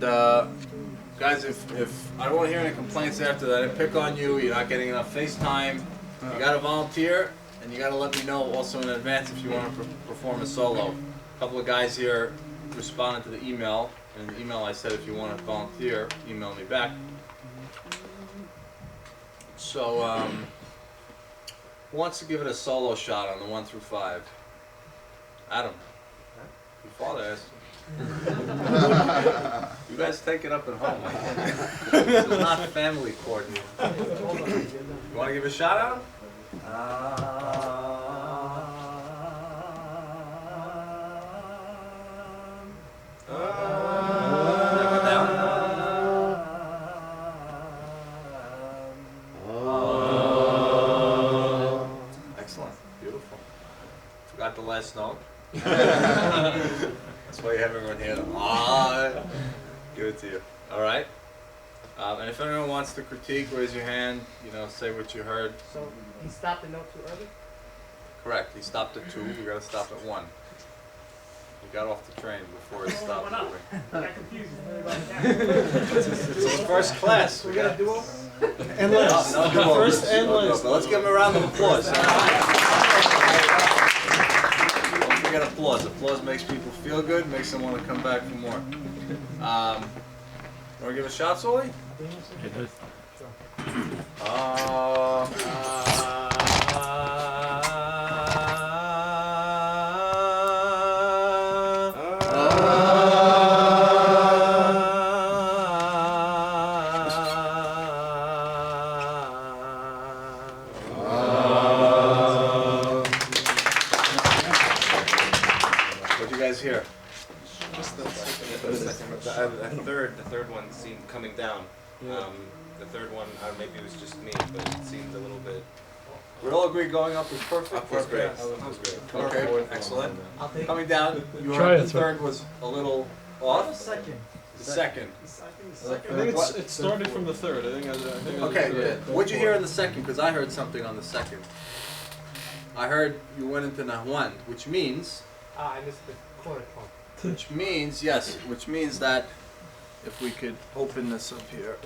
Guys, if I don't want to hear any complaints after that, I pick on you, you're not getting enough FaceTime, you got to volunteer, and you got to let me know also in advance if you want to perform a solo. A couple of guys here responded to the email, and in the email I said if you want to volunteer, email me back. So, who wants to give it a solo shot on the 1 through 5? Adam. Your father asked. You guys take it up at home. This is not family court. You want to give a shot out? Excellent. Beautiful. Forgot the last note. That's why you have everyone here. Give it to you. All right. And if anyone wants to critique, raise your hand. You know, say what you heard. So he stopped the note too early? Correct. He stopped at 2. We got to stop at 1. He got off the train before it stopped moving. I got confused. It's first class. We got to do over? And last. No, no, First and no, last. but let's give him a round of applause. Don't forget applause. Applause makes people feel good, makes them want to come back for more. Want to give a shot, Sully? What'd you guys hear? The third one seemed coming down. The third one, maybe it was just me, but it seemed a little bit. We all agree going up was perfect? Up was great. Okay, excellent. I'll take Coming down, you Try heard it, the sir. third was a little off? second. The second. I think it started from the third. I think Okay, what'd you hear in the second? Because I heard something on the second. I heard you went into Nahwan, which means, I missed the quarter point. which means that if we could open this up here.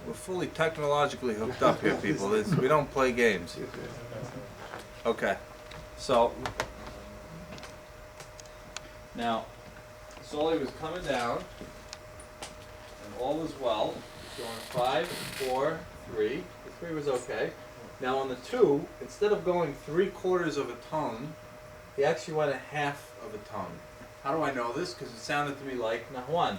We're fully technologically hooked up here, people. We don't play games. Okay, so now Sully was coming down, and all was well. Going 5, 4, 3. The 3 was okay. Now on the 2, instead of going 3/4 of a tone, he actually went a half of a tone. How do I know this? Because it sounded to me like Nahwan.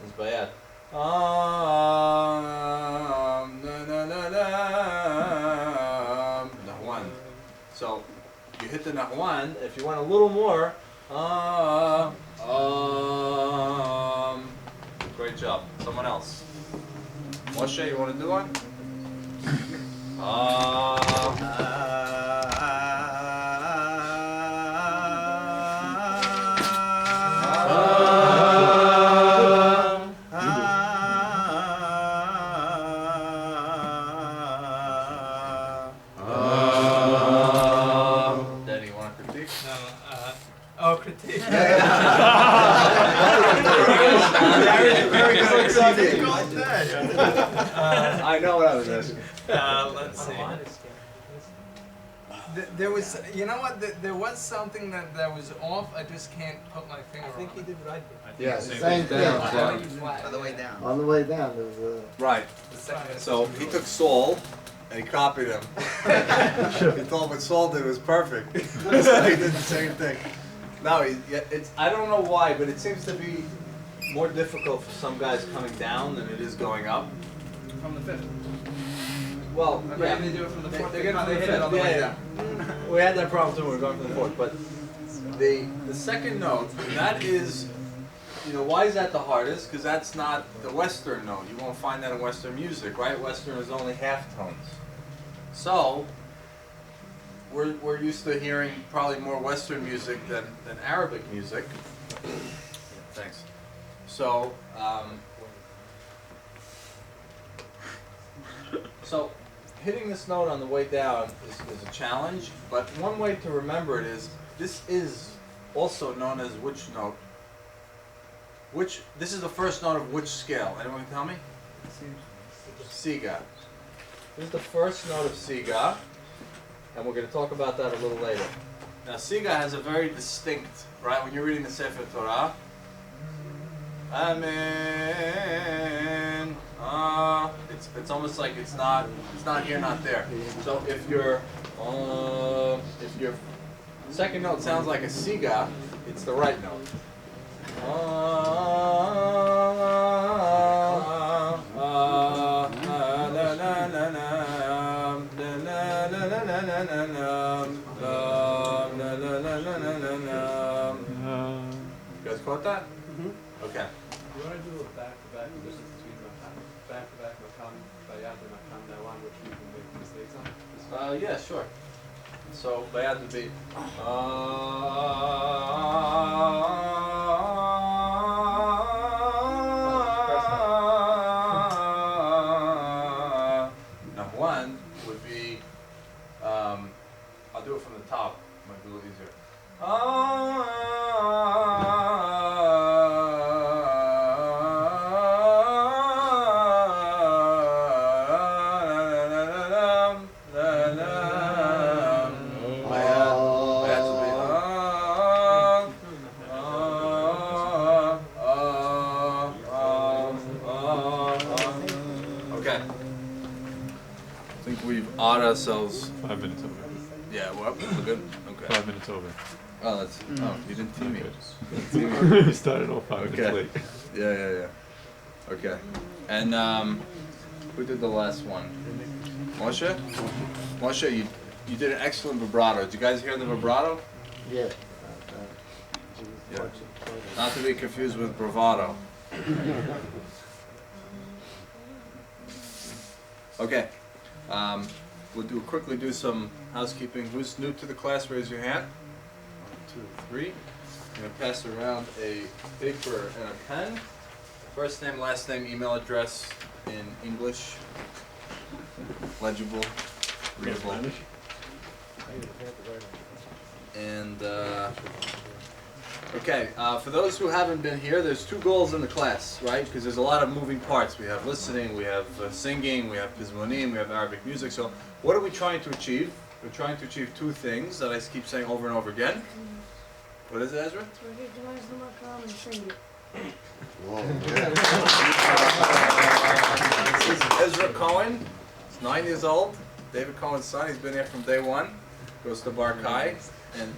It's bad. Nahwan. So you hit the Nahwan. If you want a little more, great job. Someone else. Moshe, you want to do one? Danny, you want to critique? Oh, critique. I know what I was asking. Let's see. There was, you know what? There was something that was off. I just can't put my finger I think on he it. did right. Yeah, same thing. On the way down. On the way down, there was a. Right. So he took Saul and he copied him. He thought what Saul did was perfect. So he did the same thing. No, it's I don't know why, but it seems to be more difficult for some guys coming down than it is going up. From the fifth. Well, Remember yeah. they do it from the fourth. They get it from the hit fifth. it on the way Yeah, down. We had that problem too when we were going from the fourth, but the second note, that is, you know, why is that the hardest? Because that's not the Western note. You won't find that in Western music, right? Western is only half tones. So, we're used to hearing probably more Western music than Arabic music. Thanks. So, so hitting this note on the way down is a challenge, but one way to remember it is, this is also known as which note? This is the first note of which scale? Anyone can tell me? Siga. This is the first note of Siga, and we're going to talk about that a little later. Now, Siga has a very distinct, right? When you're reading the Sefer Torah, Amen. It's almost like it's not here, not there. So if your second note sounds like a Siga, it's the right note. You guys caught that? Okay. You want to do a back-to-back positions between back-to-back Makam, Bayat, and Makam Nawan, which we can make mistakes on? Yeah, sure. So, Bayat would be. Nahwan would be. I'll do it from the top. Might be a little easier. Okay. I think we've awed ourselves. 5 minutes over. Yeah, we're good? Okay. 5 minutes over. Oh, that's. Oh, you didn't see me. We started off 5 minutes Okay. late. Yeah. Okay. And who did the last one? Moshe? Moshe, you did an excellent vibrato. Did you guys hear the vibrato? Yeah. Yeah. Not to be confused with bravado. Okay. We'll quickly do some housekeeping. Who's new to the class? Raise your hand. 1, 2, 3. I'm going to pass around a paper and a pen. First name, last name, email address in English. Legible, readable. And, okay, for those who haven't been here, there's 2 goals in the class, right? Because there's a lot of moving parts. We have listening, we have singing, we have pizmonim, we have Arabic music. So what are we trying to achieve? We're trying to achieve 2 things that I keep saying over and over again. What is it, Ezra? To recognize the Makam and sing it. This is Ezra Cohen. He's 9 years old. David Cohen's son. He's been here from day 1. Goes to Bar Kai, and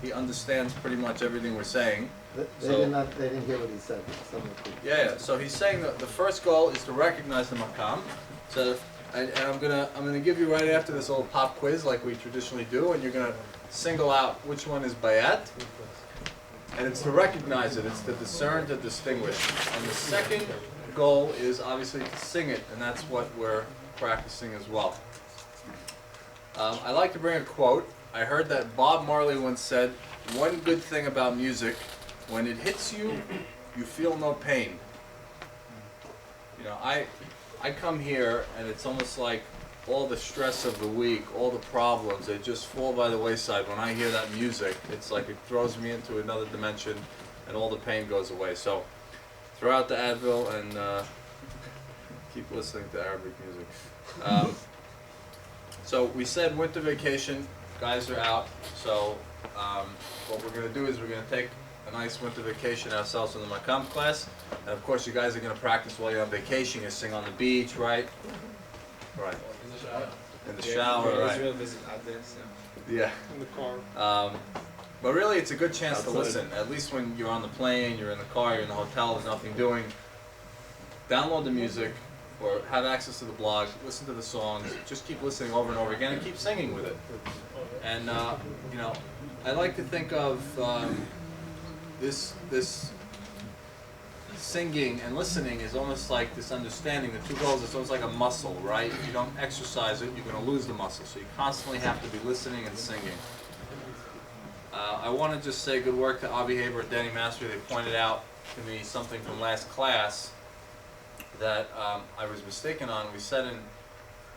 he understands pretty much everything we're saying. They So- didn't hear what he said. Some of the Yeah. So he's saying that the first goal is to recognize the makam. So, and I'm gonna give you right after this little pop quiz like we traditionally do, and you're gonna single out which one is bayat. And it's to recognize it. It's to discern, to distinguish. And the second goal is obviously to sing it, and that's what we're practicing as well. I like to bring a quote. I heard that Bob Marley once said, "One good thing about music, when it hits you, you feel no pain." You know, I come here and it's almost like all the stress of the week, all the problems, they just fall by the wayside. When I hear that music, it's like it throws me into another dimension and all the pain goes away. So throw out the Advil and keep listening to Arabic music. So we said winter vacation, guys are out. So what we're going to do is we're going to take a nice winter vacation ourselves in the Makam class. And of course you guys are going to practice while you're on vacation. You sing on the beach, right? Right. In the shower, right? Yeah. In the car. But really, it's a good chance to Outside. listen. At least when you're on the plane, you're in the car, you're in the hotel, there's nothing doing. Download the music, or have access to the blog. Listen to the songs. Just keep listening over and over again, and keep singing with it. And you know, I like to think of this singing and listening is almost like this understanding. The 2 goals is almost like a muscle, right? If you don't exercise it, you're going to lose the muscle. So you constantly have to be listening and singing. I want to just say good work to Avi Haber and Danny Mastery. They pointed out to me something from last class that I was mistaken on. We said in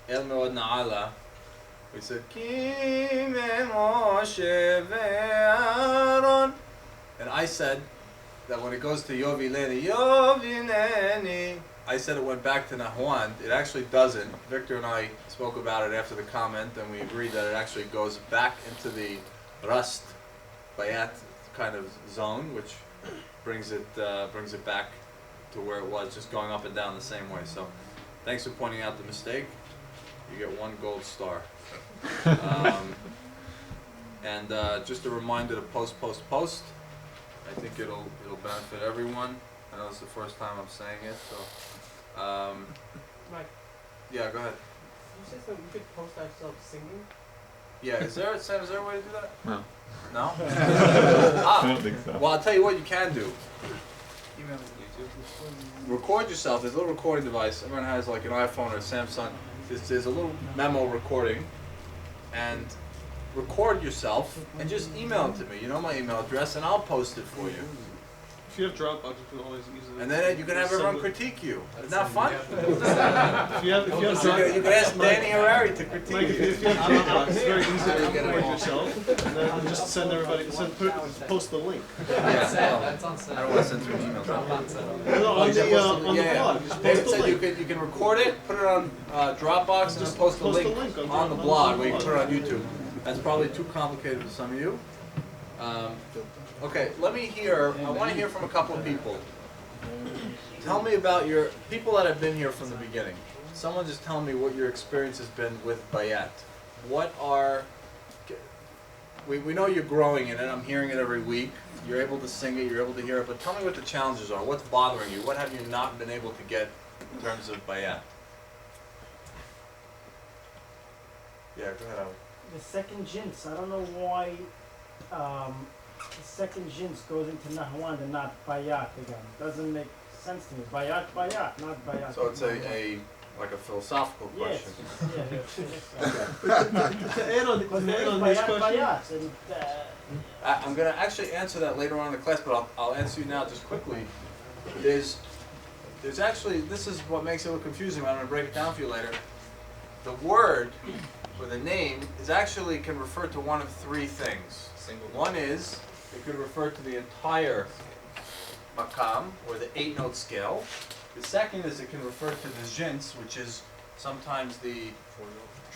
El Meod Na'ala, we said, Ki Moshe ve'Aaron. And I said that when it goes to Yovileni, Yovineni, I said it went back to Nahwan. It actually doesn't. Victor and I spoke about it after the comment, and we agreed that it actually goes back into the Rust Bayat kind of zone, which brings it back to where it was, just going up and down the same way. So, thanks for pointing out the mistake. You get 1 gold star. And just a reminder to post. I think it'll benefit everyone. I know it's the first time I'm saying it, so. Mike, Yeah, go ahead. you said that we could post ourselves singing? Yeah, Sam, is there a way to do that? No. No? I Ah, don't think so. well, I'll tell you what you can do. Email. Record yourself. There's a little recording device. Everyone has like an iPhone or a Samsung. There's a little memo recording, and record yourself and just email it to me. You know my email address, and I'll post it for you. If you have Dropbox, you can always easily. And then you can have everyone critique you. Isn't that fun? If you have You can ask Danny Harari to critique Mike, you. if you have Dropbox, it's very easy to record yourself, and then just send everybody, post the link. Yeah, That's on set. I don't want to send through an email. No, on Oh, the you just post it- on the yeah, blog, yeah. just David post the said link. you can record it, put it on Dropbox, and just post the link on the blog where you can put it on YouTube. That's probably too complicated for some of you. Okay, let me hear. I want to hear from a couple of people. Tell me about your people that have been here from the beginning. Someone just tell me what your experience has been with Bayat. What are we know you're growing in it. I'm hearing it every week. You're able to sing it. You're able to hear it. But tell me what the challenges are. What's bothering you? What have you not been able to get in terms of Bayat? Yeah, go ahead, Ali. The second jins, I don't know why the second jins goes into Nahwan and not Bayat again. Doesn't make sense to me. Bayat, not Bayat. So it's a philosophical Yes, question. yeah. To add on Because there is this Bayat, question, Bayat, and I'm going to actually answer that later on in the class, but I'll answer you now just quickly. There's actually, this is what makes it a little confusing, but I'm going to break it down for you later. The word, or the name, is actually can refer to one of 3 things. One is, it could refer to the entire makam, or the 8-note scale. The second is it can refer to the jins, which is sometimes the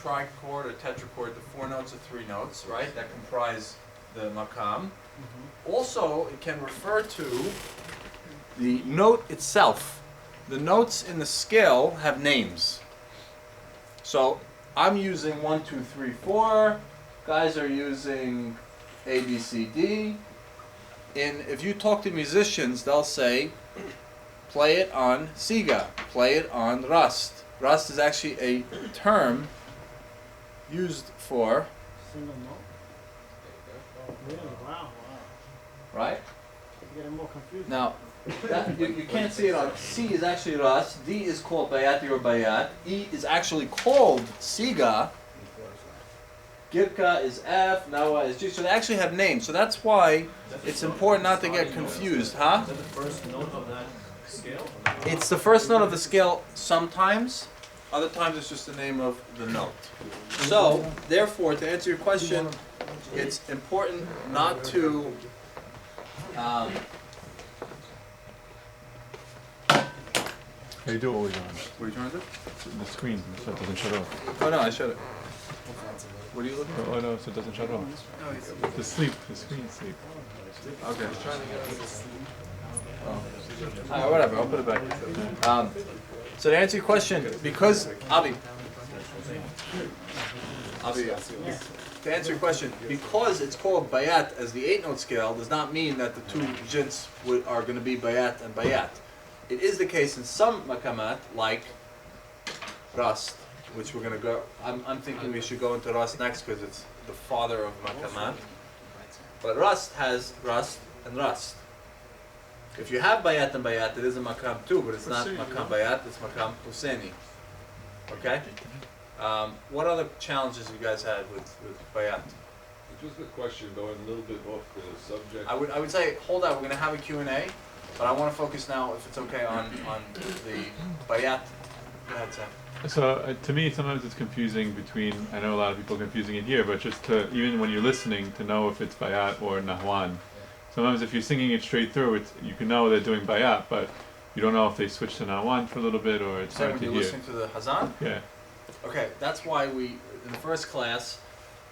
trichord or tetrachord, the 4 notes or 3 notes, right, that comprise the makam. Also, it can refer to the note itself. The notes in the scale have names. So I'm using 1, 2, 3, 4. Guys are using A, B, C, D. And if you talk to musicians, they'll say, play it on Siga, play it on Rust. Rust is actually a term used for, single note. Really? Wow. right? It's getting more confusing. Now, that, you can't see it on, C is actually Rust, D is called Bayati or Bayat, E is actually called Siga, Girka is F, Nawa is G, so they actually have names, so that's why it's important not to get confused, huh? is that the first note of that scale? It's the first note of the scale sometimes, other times it's just the name of the note. So, therefore, to answer your question, it's important not to How you do it always on what are you trying to do? the screen so it doesn't shut off. Oh no, I shut it. What are you looking Oh no, so it doesn't shut off. The screen sleep. for? Okay. Alright, whatever, I'll put it back. So to answer your question, because, Avi, to answer your question, because it's called Bayat as the 8-note scale does not mean that the 2 jins are going to be Bayat and Bayat. It is the case in some makamat, like Rust, which we're going to go, I'm thinking we should go into Rust next because it's the father of makamat. But Rust has Rust and Rust. If you have Bayat and Bayat, it is a makam too, but it's not makam Bayat, it's makam Husseini. Okay? What other challenges you guys had with Bayat? Just a question, going a little bit off the subject. I would say, hold on, we're going to have a Q&A. But I want to focus now, if it's okay, on the bayat. Go ahead, Sam. So to me, sometimes it's confusing between. I know a lot of people are confusing it here, but just to even when you're listening to know if it's bayat or nahwan. Sometimes if you're singing it straight through, you can know they're doing bayat, but you don't know if they switch to nahwan for a little bit or it's Sam, hard when to you're hear. listening to the hazan. Yeah. Okay, that's why we in the first class,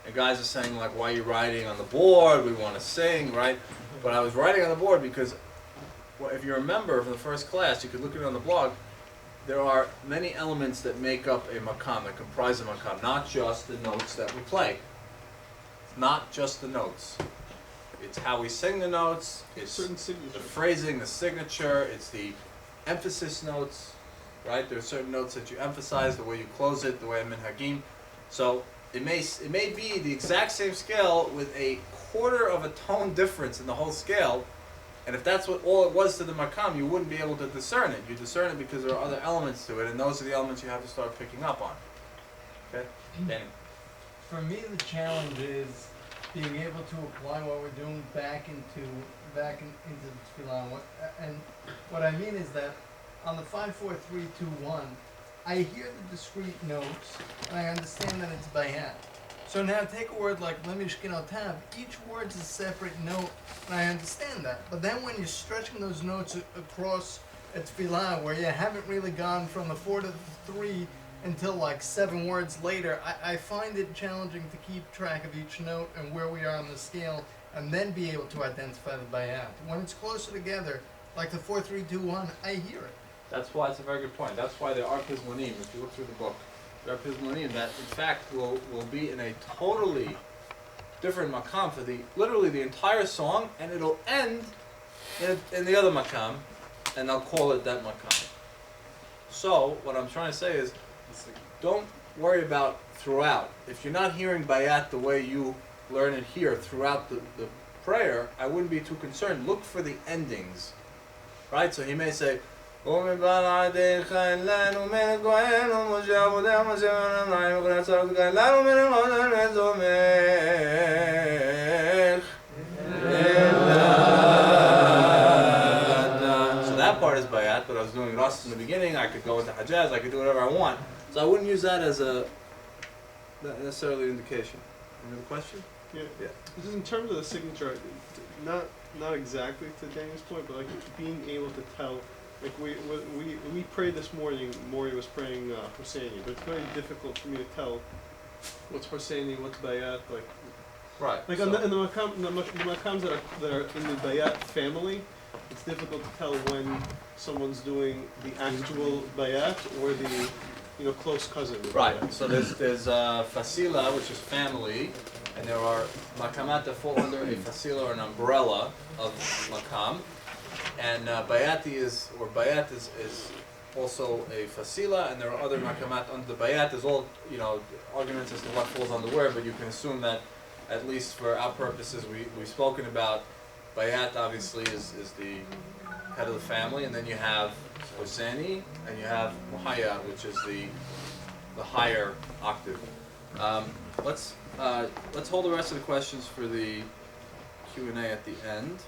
the guys are saying like, why are you writing on the board? We want to sing, right? But I was writing on the board because, well, if you remember from the first class, you could look at it on the blog. There are many elements that make up a makam, that comprise a makam, not just the notes that we play. It's not just the notes. It's how we sing the notes, it's Certain the signatures. phrasing, the signature, it's the emphasis notes, right? There are certain notes that you emphasize, the way you close it, the way I'm in Hagim. So it may be the exact same scale with a quarter of a tone difference in the whole scale. And if that's what all it was to the makam, you wouldn't be able to discern it. You discern it because there are other elements to it, and those are the elements you have to start picking up on. Okay, Danny. For me, the challenge is being able to apply what we're doing back into the tefillah. What I mean is that on the 5, 4, 3, 2, 1, I hear the discrete notes, and I understand that it's bayat. So now take a word like lemishkinotav. Each word's a separate note, and I understand that. But then when you're stretching those notes across a tefillah, where you haven't really gone from the 4 to the 3 until like 7 words later, I find it challenging to keep track of each note and where we are on the scale, and then be able to identify the bayat. When it's closer together, like the 4, 3, 2, 1, I hear it. That's why it's a very good point. That's why there are pizmonim. If you look through the book, there are pizmonim that, in fact, will be in a totally different makam for literally the entire song, and it'll end in the other makam, and they'll call it that makam. So what I'm trying to say is, don't worry about throughout. If you're not hearing bayat the way you learn it here throughout the prayer, I wouldn't be too concerned. Look for the endings, right? So he may say, that part is bayat, but I was doing Ras in the beginning, I could go into Hajaz, I could do whatever I want. So I wouldn't use that as not necessarily an indication. Any other question? Yeah. Yeah. Just in terms of the signature, not exactly to Daniel's point, but like being able to tell. Like we prayed this morning. Maury was praying Hosseini, but it's very difficult for me to tell what's Hosseini, what's Bayat. Right. Like so, in the makams that are in the Bayat family, it's difficult to tell when someone's doing the actual Bayat or the close cousin. of right. Bayat. So there's fasila, which is family, and there are makamat that fall under a fasila or an umbrella of makam. And bayat is also a fasila, and there are other makamat under the bayat. There's all arguments as to what falls under where, but you can assume that at least for our purposes, we've spoken about bayat. Obviously, is the head of the family, and then you have Hosseini, and you have Muhayya, which is the higher octave. Let's hold the rest of the questions for the Q&A at the end.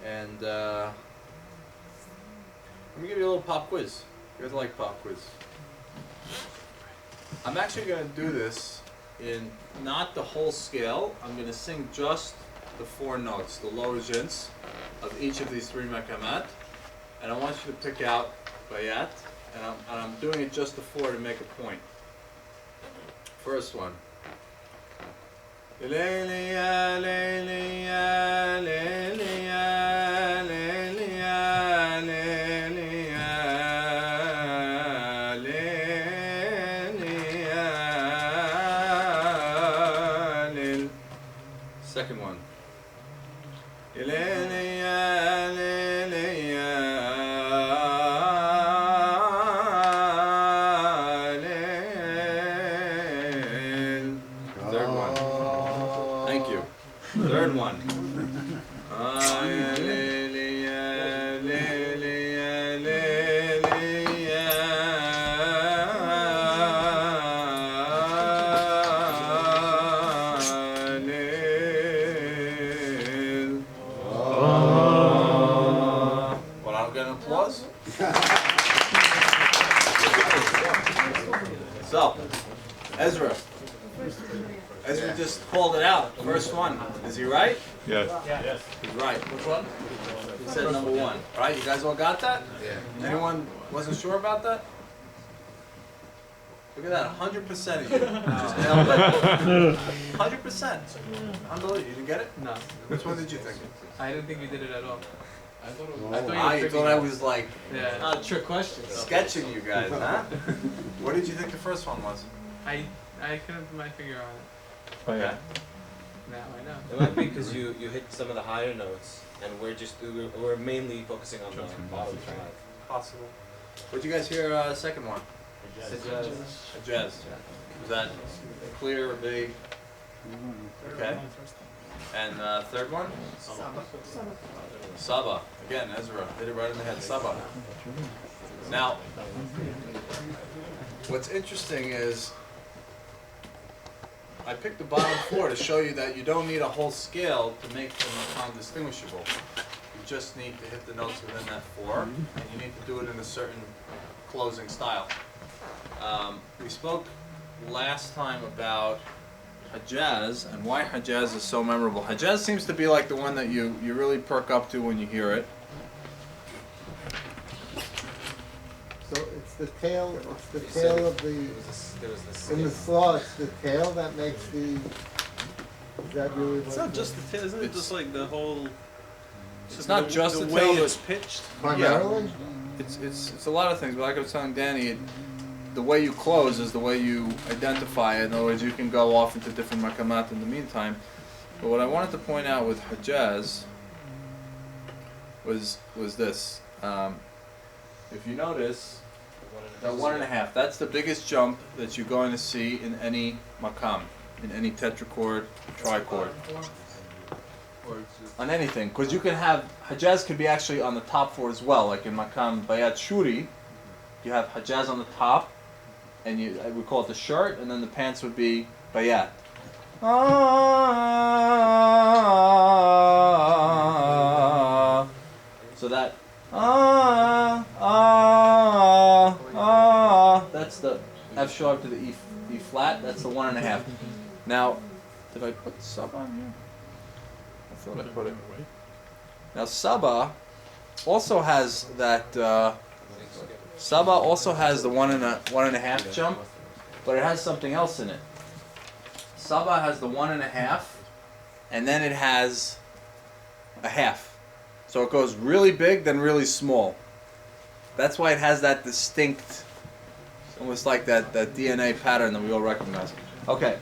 And let me give you a little pop quiz. You guys like pop quiz? I'm actually going to do this in not the whole scale. I'm going to sing just the 4 notes, the lower jints of each of these 3 makamat. And I want you to pick out bayat. And I'm doing it just the 4 to make a point. First one. Leili ya, leili ya, leili ya, leili ya, leili ya, leili ya, leil. Second one. Leili ya, leili ya, leil. Third one. Thank you. Third one. go. Get an applause. So, Ezra. Ezra just called it out. First one. Is he right? Yes. He's right. Which one? He said number one. All right, you guys all got that? Yeah. Anyone wasn't sure about that? Look at that, 100% of you. Just nailed it. 100%. Unbelievable. You didn't get it? No, Which one did you think? I didn't think you did it at all. I thought you thought I was like Yeah. Trick question. sketching you guys, huh? What did you think the first one was? I couldn't put my finger on it. Bayat. Now I know. It might be because you hit some of the higher notes, and we're mainly focusing on the bottom five. Possible. What'd you guys hear? Second one. Hajaz. Was that clear or vague? Okay. And third one? Saba. Again, Ezra hit it right in the head. Saba. Now, what's interesting is I picked the bottom four to show you that you don't need a whole scale to make the makam distinguishable. You just need to hit the notes within that four, and you need to do it in a certain closing style. We spoke last time about Hajaz and why Hajaz is so memorable. Hajaz seems to be like the one that you really perk up to when you hear it. So it's the tail of the, in the slaw, it's the tail that makes the, is that really what? It's not just the tail, isn't it just like the whole... It's not just the way tail, it's pitched? Primarily? It's a lot of things, but like I was telling Danny, the way you close is the way you identify it. In other words, you can go off into different makamat in the meantime. But what I wanted to point out with Hajaz was this. If you notice, that 1.5, that's the biggest jump that you're going to see in any makam, in any tetrachord, trichord. On anything, because you can have, Hajaz could be actually on the top four as well, like in makam Bayat Shuri, you have Hajaz on the top, and we call it the shirt, and then the pants would be Bayat. So that that's the F sharp to the E flat, that's the 1.5. Now, did I put sub on here? I thought I put it. Now Saba also has that. Saba also has the 1.5 jump, but it has something else in it. Saba has the 1.5, and then it has a half. So it goes really big, then really small. That's why it has that distinct, almost like that DNA pattern that we all recognize. Okay.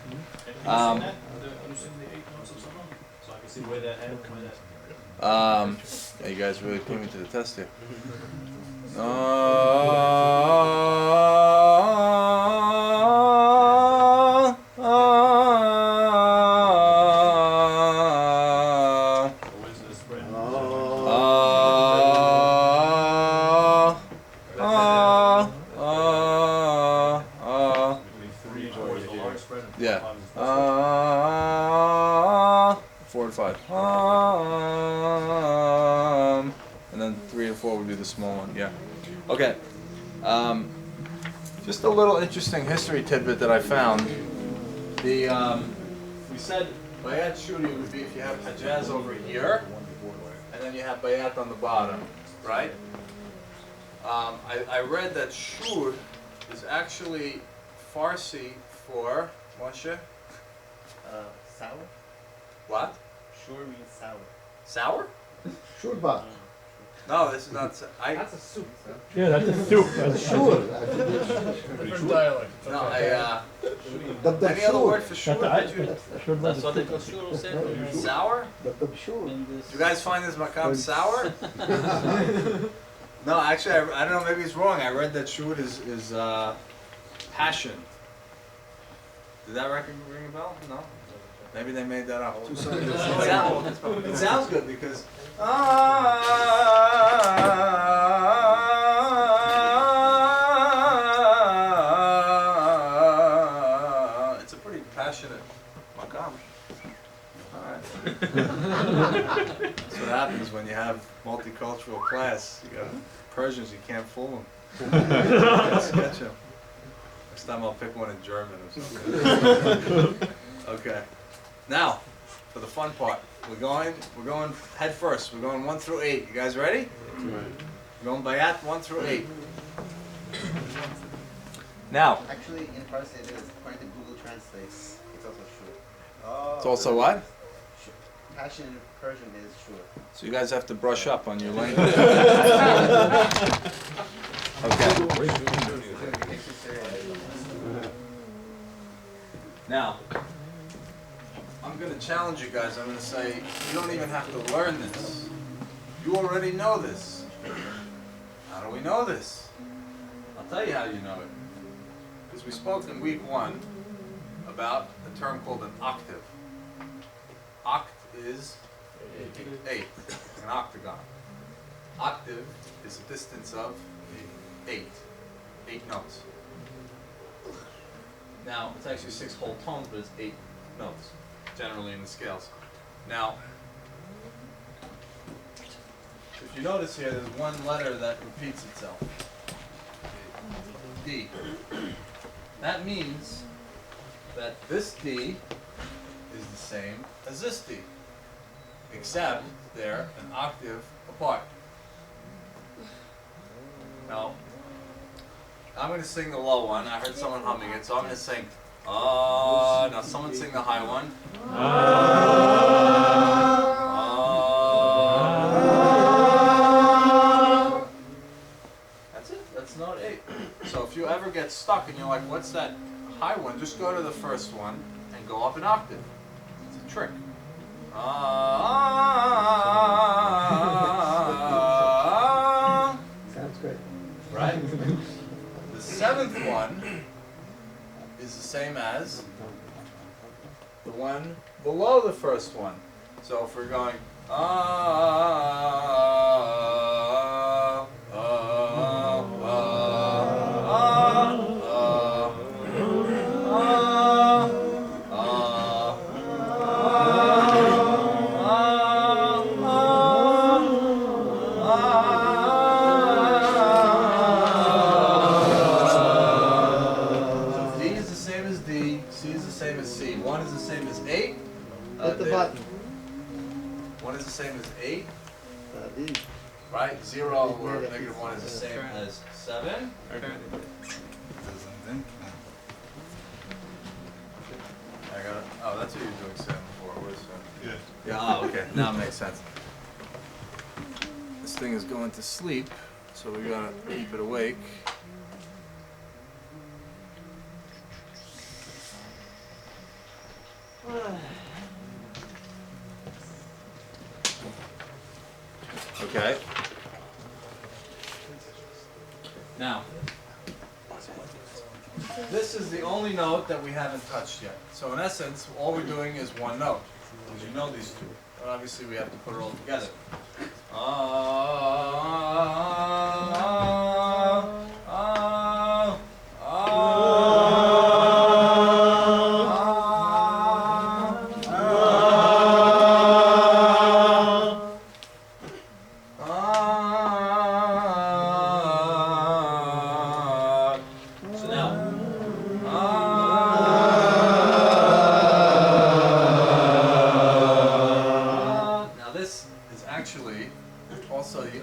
Yeah, you guys really put me to the test here. Yeah. 4 and 5. And then 3 and 4 would be the small one. Yeah. Okay. Just a little interesting history tidbit that I found. We said Bayat Shuri would be if you have Hajaz over here, and then you have Bayat on the bottom, right? I read that Shur is actually Farsi for Moshe. Sour? What? Sure means sour. Sour? Shurba. No, this is not. That's a soup. Yeah, that's a soup. Sure. Different dialect. No, The any other word for shur? That's Did you? That's what they call shur. Sour? The sure. Do you guys find this makam sour? No, actually, I don't know. Maybe it's wrong. I read that shur is passion. Did that ring a bell? No. Maybe they made that up. It sounds good because. It's a pretty passionate makam. All right. That's what happens when you have multicultural class. You got Persians, you can't fool them. Sketch them. Next time I'll pick one in German or something. Okay. Now, for the fun part, we're going head first. We're going 1 through 8. You guys ready? We're going Bayat 1 through 8. Now. Actually, in Farsi it is, according to Google Translate, it's also shur. It's also what? Passion in Persian is shur. So you guys have to brush up on your language. Okay. Now, I'm going to challenge you guys. I'm going to say, you don't even have to learn this. You already know this. How do we know this? I'll tell you how you know it. Because we spoke in week 1 about a term called an octave. Oct is 8, an octagon. Octave is a distance of 8 notes. Now, it's actually 6 whole tones, but it's 8 notes, generally in the scales. Now, if you notice here, there's one letter that repeats itself. D. That means that this D is the same as this D, except they're an octave apart. Now, I'm going to sing the low one. I heard someone humming it, so I'm going to sing. Now someone sing the high one. That's it. That's note 8. So if you ever get stuck and you're like, what's that high one? Just go to the first one and go up an octave. It's a trick. Sounds great. Right? The 7th one is the same as the one below the first one. So if we're going Hit the button. 1 is the same as 8, D. right? 0 or negative 1 is the same as 7. I got it. Oh, that's what you were doing 7 for. Where's 7? Yeah. Oh, okay. Now it makes sense. This thing is going to sleep, so we gotta keep it awake. Okay. Now, this is the only note that we haven't touched yet. So in essence, all we're doing is one note, because you know these two. But obviously we have to put it all together.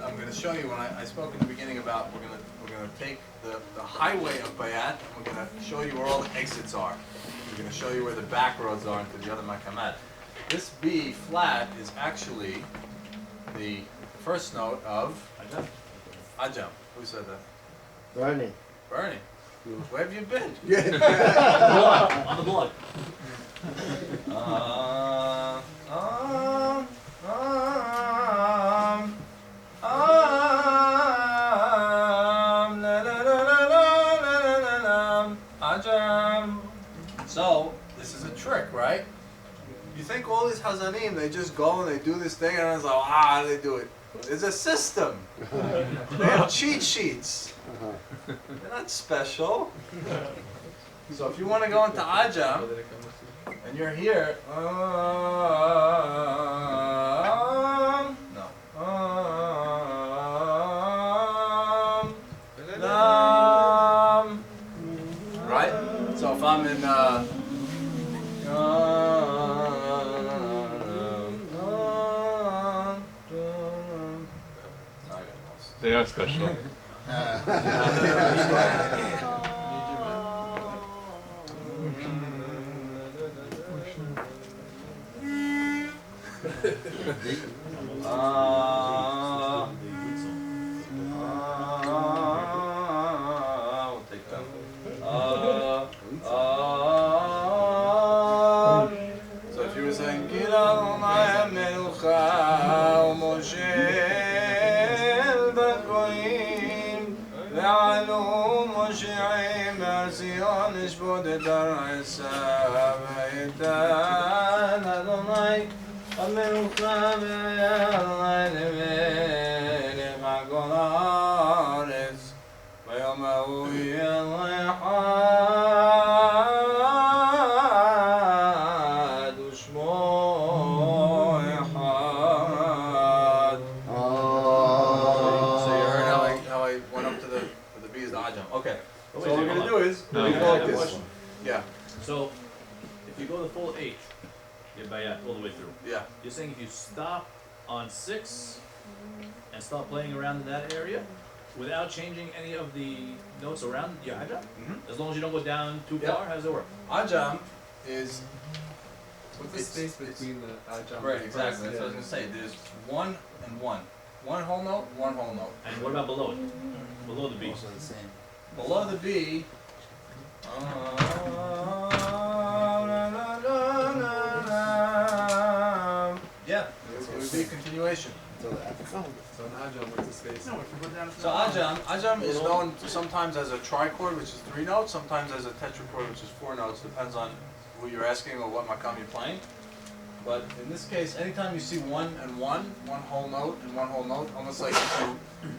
I'm going to show you when I spoke in the beginning about we're going to take the highway of Bayat, and we're going to show you where all the exits are. We're going to show you where the back roads are into the other Makamat. This B flat is actually the first note of Ajam. Who said that? Bernie. Bernie. Where have you been? On the blog. So, this is a trick, right? You think all these Hazanim, they just go and they do this thing, and everyone's like, how do they do it? There's a system. They have cheat sheets. They're not special. So if you want to go into Ajam, and you're here, then They are special. We'll take that. So if you were saying Gila Maya Melcha Moshel Bagoim Ve'alu Mosheim Zion Ishbod Dar Isa Ve'itan Adonai Amelcha Ve'alai Le'melech Hagol Haaretz V'yom ha'u yelech Echad U'shmo Echad. So you heard how I went up to the bees, the ajam. Okay. So what we're gonna do is No. we go like this. Question. Yeah. So, if you go the full 8, you're bayat all the way through. Yeah. You're saying if you stop on 6 and start playing around in that area, without changing any of the notes around your ajam, as long as you don't go down too Yep. far, how does it work? Ajam is What's the It's- space it's- between the ajam? right. and Exactly. That's what I was yeah. gonna say. There's one and one. One whole note. One whole note. And what about below it? Below the beat. Also the same. Below the B. Yeah, it would be a continuation. So an ajam, what's the space? So ajam is known sometimes as a trichord, which is 3 notes, sometimes as a tetrachord, which is 4 notes. Depends on who you're asking or what makam you're playing. But in this case, anytime you see one and one whole note and one whole note, almost like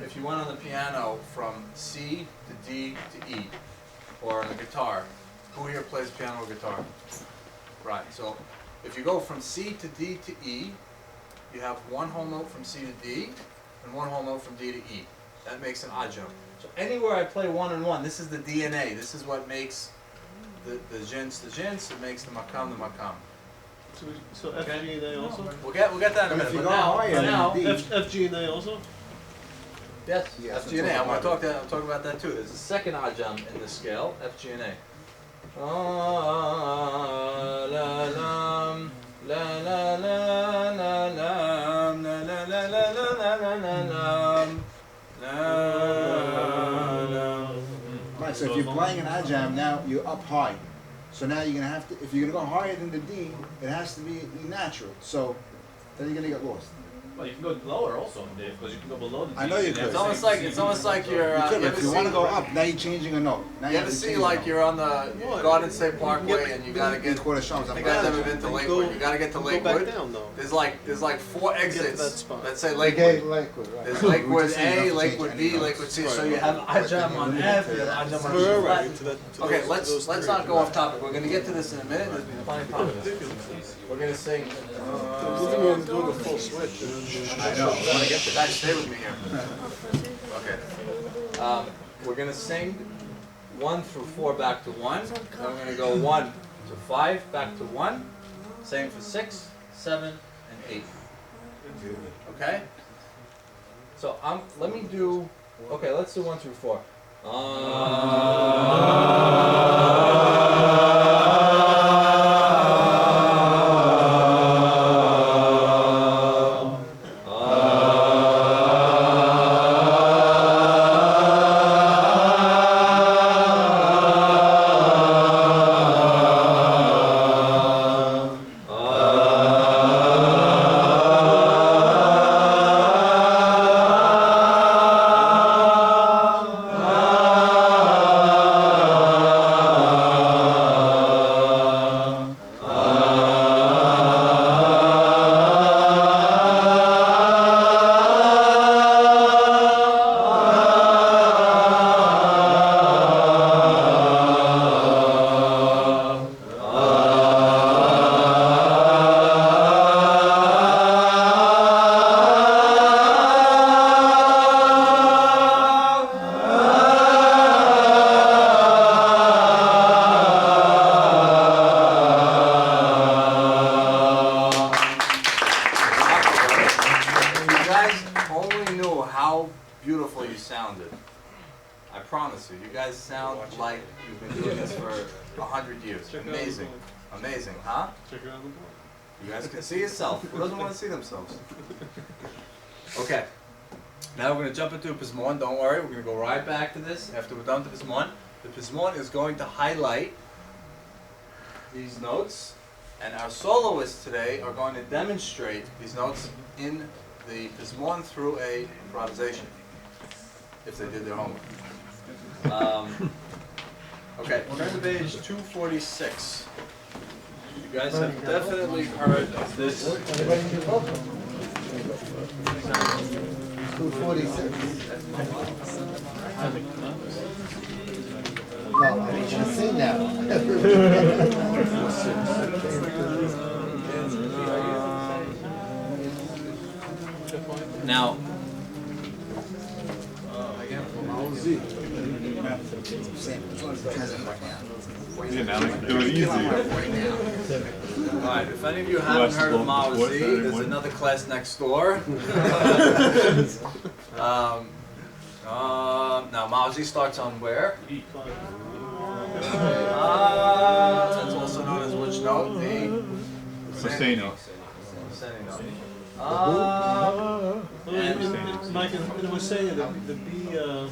if you went on the piano from C to D to E, or on the guitar, who here plays piano or guitar? Right. So if you go from C to D to E, you have one whole note from C to D and one whole note from D to E. That makes an ajam. So anywhere I play one and one, this is the DNA. This is what makes the jins, it makes the makam the makam. So F, G, and A also? We'll get that in a But if minute. you But go now, higher but than now, D, F, G, and A also? yes, Yes, F, G, and A. that's I'm what going to talk about that too. There's a second ajam in the scale, F, G, and A. La lam, la la la la lam, la la la la la la la lam, la. Right, so if you're playing an ajam now, you're up high. So now you're gonna have to, if you're gonna go higher than the D, it has to be natural. So then you're gonna get lost. Well, you can go lower also, Dave, because you can go below the I know you and could. It's almost like you're. You could, You but ever if you see- want to go up, now you're changing a note. Now You have ever to see change a like note. you're on the Garden State Parkway and you gotta get. Quarter shots. You guys ever been to Lakewood? You gotta get to Go Lakewood. back down though. There's like 4 Get to that exits. spot. Let's say Lakewood, Lakewood. Lakewood, right. There's We Lakewood just say you A, have to Lakewood change B, any Lakewood notes. C. So Right. you have ajam on F, you have ajam on G flat. Okay, let's not go off topic. We're gonna get to this in a minute. There's been plenty of time. We're gonna sing. Everyone's doing a full switch. I know. I wanna get to that. Stay with me here. Okay. We're gonna sing 1 through 4 back to 1. Then we're gonna go 1 to 5 back to 1. Same for 6, 7, and 8. Okay? So let me do. Okay, let's do 1 through 4. beautiful you sounded. I promise you, you guys sound like you've been doing this for 100 years. Check it out on the Amazing. board. Amazing, huh? Check it out on the board. You guys can see yourself. Who doesn't want to see themselves? Okay. Now we're going to jump into a Pizmon. Don't worry, we're going to go right back to this after we're done with the Pizmon. The Pizmon is going to highlight these notes, and our soloists today are going to demonstrate these notes in the Pizmon through a improvisation, if they did their homework. Okay, turn to page 246. You guys have definitely heard of this. 246. No, I need you to sing now. Now, Yeah, now they can do it easy. alright, if any of you haven't heard of Mao Z, there's another class next door. Now Mao Z starts on where? That's also known as which note? The Sustaining. Sustaining note. Mike, it was saying that the B, the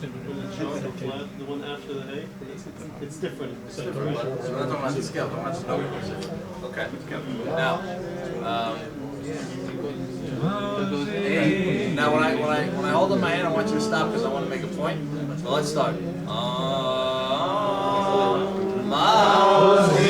flat, the one after the A, it's different. So we're not talking about the scale, we're talking about the note. Okay. Now, now when I hold up my hand, I want you to stop because I want to make a point. So let's start. Mao Z.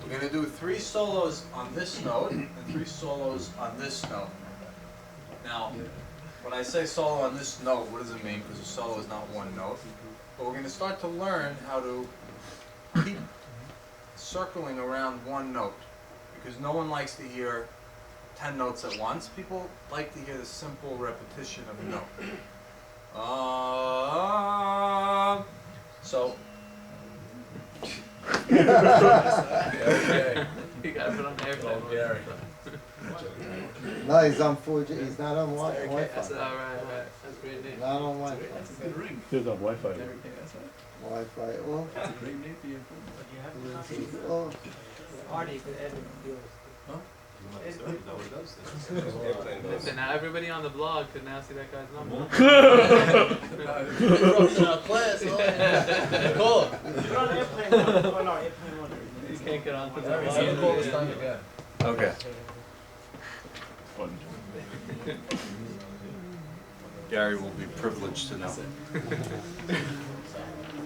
We're going to do 3 solos on this note and 3 solos on this note. Now, when I say solo on this note, what does it mean? Because a solo is not one note. But we're going to start to learn how to keep circling around one note. Because no one likes to hear 10 notes at once. People like to hear the simple repetition of a note. So, Okay. You gotta put on the airplane. Gary. No, he's on 4G. He's not on Wi-Fi. That's alright. That's great name. Not on Wi-Fi. That's a good ring. There's on Wi-Fi. Everything, that's right. Wi-Fi. Well, That's a great name for you. well, Party could edit yours. So now everybody on the blog could now see that guy's number. class, You're on airplane mode. Oh no, airplane mode. You can't get on to the blog. Okay. Gary will be privileged to know.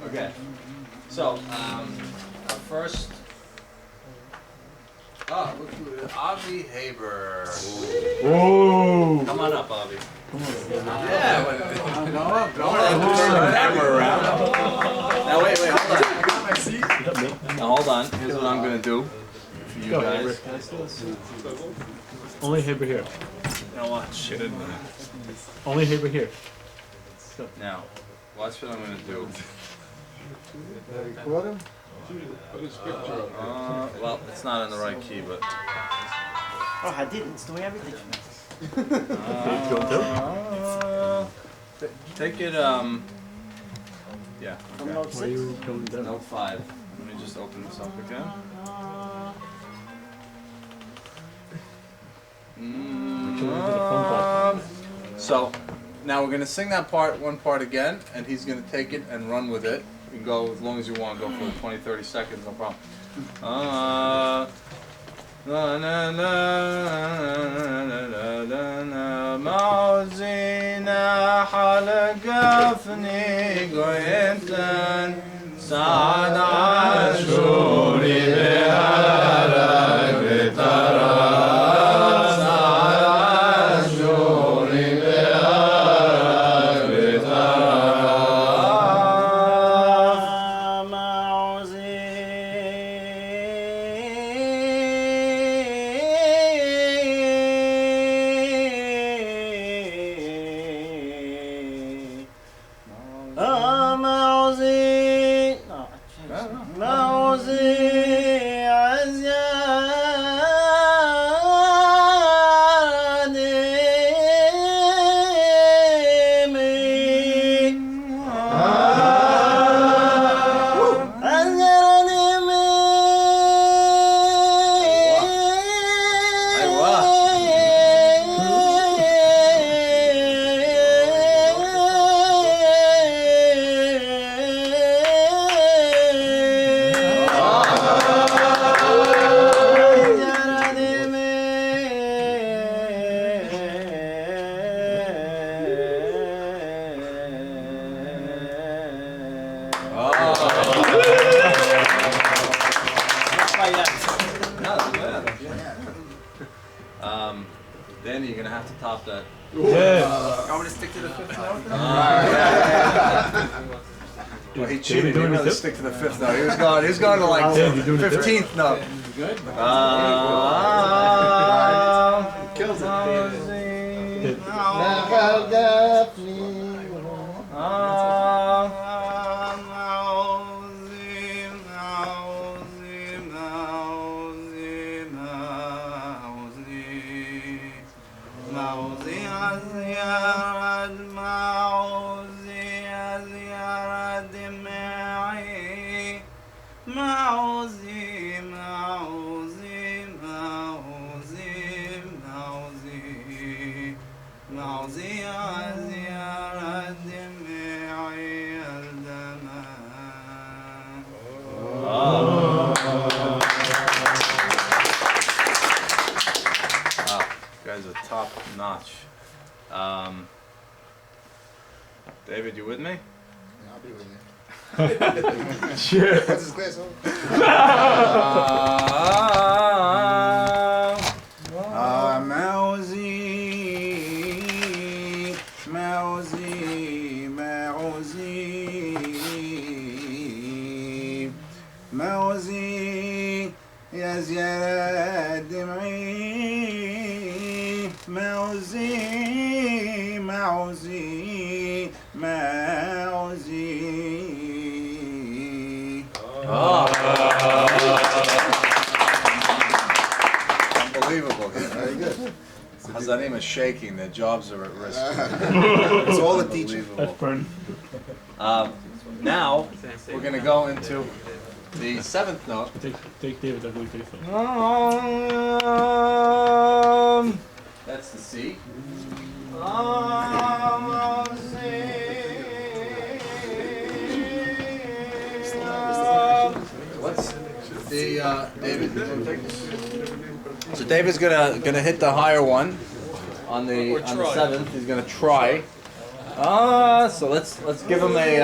Okay. So, our first. Oh, look who it is. Avi Haber. Whoa! Come on up, Avi. Yeah, don't have to turn the camera around. Now wait, hold on. Now hold on. Here's what I'm gonna do for you Go, guys. Haber. Can I steal this? Only Haber here. Now watch. Only Haber here. Now, watch what I'm gonna do. Record him? Well, it's not in the right key, but. Oh, I did. It's doing everything. Take it, yeah. From Okay. Note 6? Note 5. Let me just open this up again. So, now we're gonna sing that one part again, and he's gonna take it and run with it. You can go as long as you want, go for 20, 30 seconds, no problem. Na na na na na na موزينا حلقفني قويتن سعد عاشوري بهارك ترى سعد عاشوري بهارك Danny, you're gonna have to top that. Yeah. I'm gonna stick to the fifth note. Well, he David cheated. He doing really the stick to the fifth note. He was going to like Dan, you doing the fifth? 15th note. Good. Kills it. Guys are top notch. David, you with me? I'll be with you. Sure. What's his class? موزي يا زيارة دمعي موزي موزي موزي Unbelievable. Very good. Hazanim is shaking. Their jobs are at risk. It's all a teacher. That's burn. Now we're going to go into the seventh note. Take David, I'll go take it. That's the C. What's the David? So David's gonna hit the higher one on the seventh. He's gonna try. So let's give him a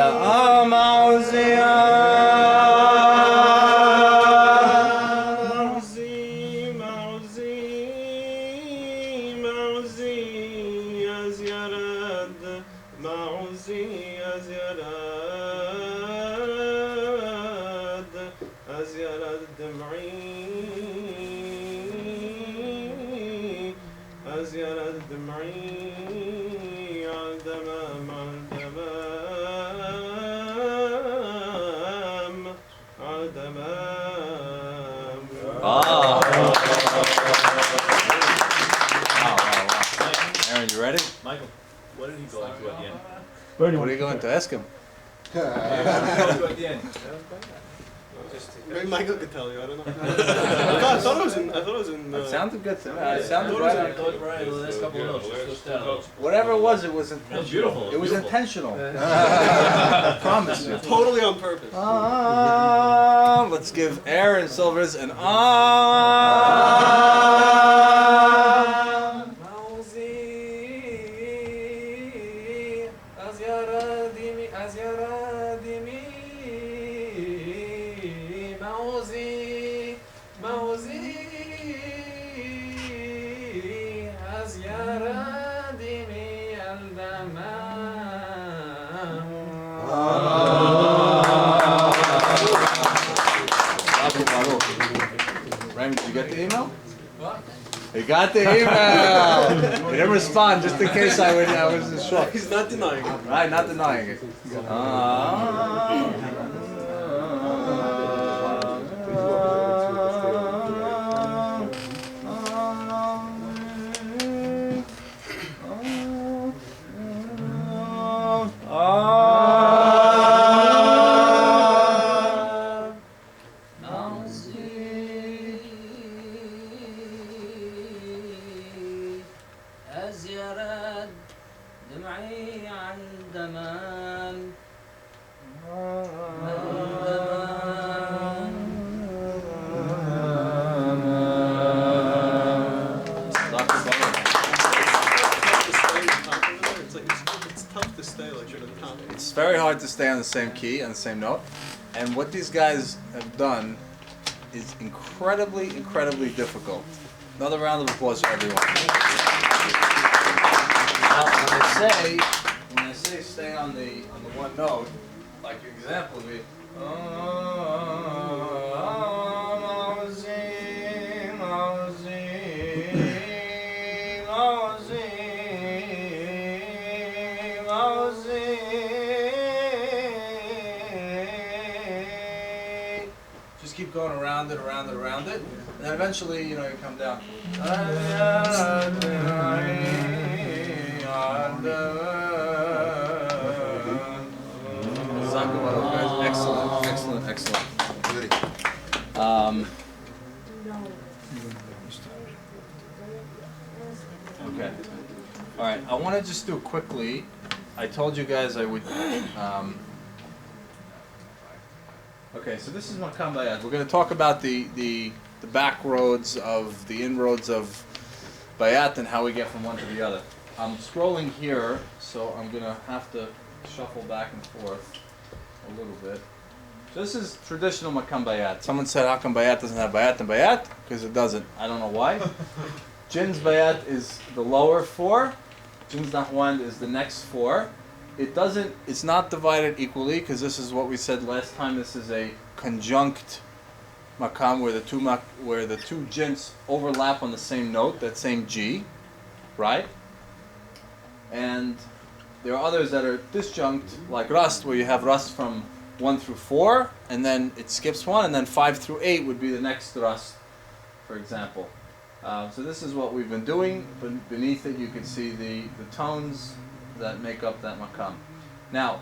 As دمعي أزير دمعي على الدمام على الدمام Wow. Aaron, you ready? Michael, what did he go into at the end? What are you going to ask him? What did he go into at the end? Maybe Michael could tell you, I don't know. I thought it was in It sounded good to me. It I sounded thought right. it was right. The last couple of notes. Just switched out. Whatever it was That was intentional. beautiful. It was Beautiful. intentional. I promise you. totally on purpose. Let's give Aaron Silvers an Remy, did you get the email? What? He got the email! He didn't respond, just in case I was in shock. He's not denying it. Right, not denying it. أزيرت دمعي عندما It's tough to stay like you're in the top. It's very hard to stay on the same key, on the same note. And what these guys have done is incredibly, incredibly difficult. Another round of applause for everyone. Now, when I say stay on the one note, like your example would be just keep going around it, around it, around it, and then eventually, you come down. Excellent, excellent, excellent. Okay. All right. I want to just do quickly. I told you guys I would. Okay, so this is Makam Bayat. We're going to talk about the back roads of the inroads of Bayat and how we get from one to the other. I'm scrolling here, so I'm going to have to shuffle back and forth a little bit. So this is traditional Makam Bayat. Someone said, how come Bayat doesn't have Bayat and Bayat? Because it doesn't. I don't know why. Jin's Bayat is the lower four. Jin's Nahwand is the next four. It's not divided equally, because this is what we said last time. This is a conjunct Makam where the two jints overlap on the same note, that same G, right? And there are others that are disjunct, like Rast, where you have Rast from 1 through 4, and then it skips 1, and then 5 through 8 would be the next Rast, for example. So this is what we've been doing. Beneath it you can see the tones that make up that Makam. Now,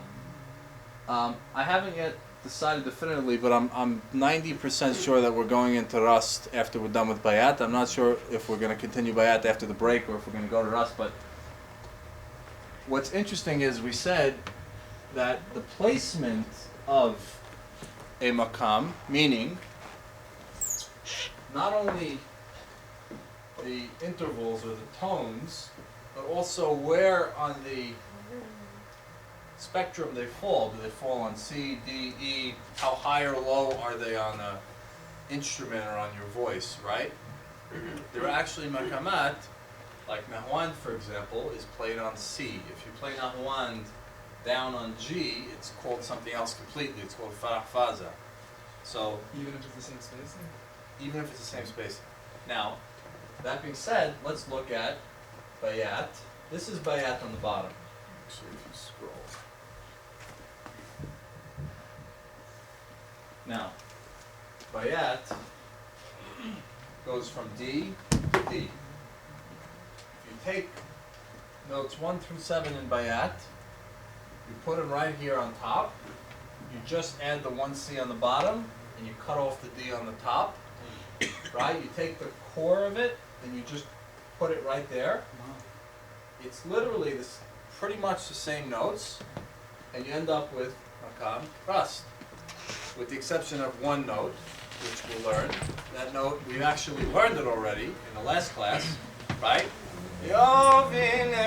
I haven't yet decided definitively, but I'm 90% sure that we're going into Rast after we're done with Bayat. I'm not sure if we're going to continue Bayat after the break or if we're going to go to Rast, but what's interesting is we said that the placement of a Makam, meaning not only the intervals or the tones, but also where on the spectrum they fall. Do they fall on C, D, E? How high or low are they on an instrument or on your voice, right? There are actually makamat, like Nahwand, for example, is played on C. If you play Nahwand down on G, it's called something else completely. It's called Farah Faza. So even if it's the same spacing? even if it's the same spacing. Now, that being said, let's look at Bayat. This is Bayat on the bottom. Actually, if you scroll. Now, Bayat goes from D to D. If you take notes 1 through 7 in Bayat, you put them right here on top. You just add the 1C on the bottom, and you cut off the D on the top. Right? You take the core of it, and you just put it right there. It's literally this, pretty much the same notes, and you end up with Makam Rast. With the exception of one note, which we'll learn. That note, we've actually learned it already in the last class, right? Yovineni,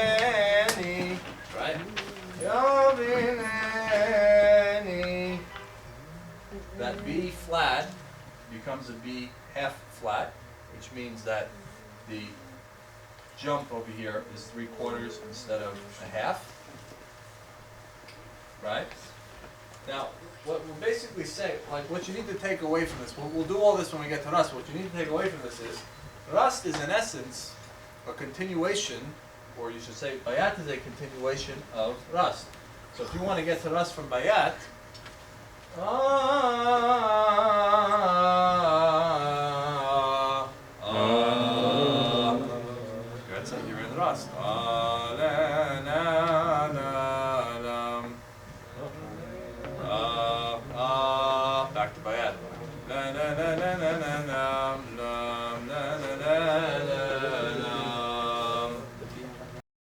right? Yovineni. That B flat becomes a B half flat, which means that the jump over here is 3/4 instead of a half, right? Now, what we'll basically say, like what you need to take away from this, we'll do all this when we get to Rast. What you need to take away from this is, Rast is in essence a continuation, or you should say Bayat is a continuation of Rast. So if you want to get to Rast from Bayat,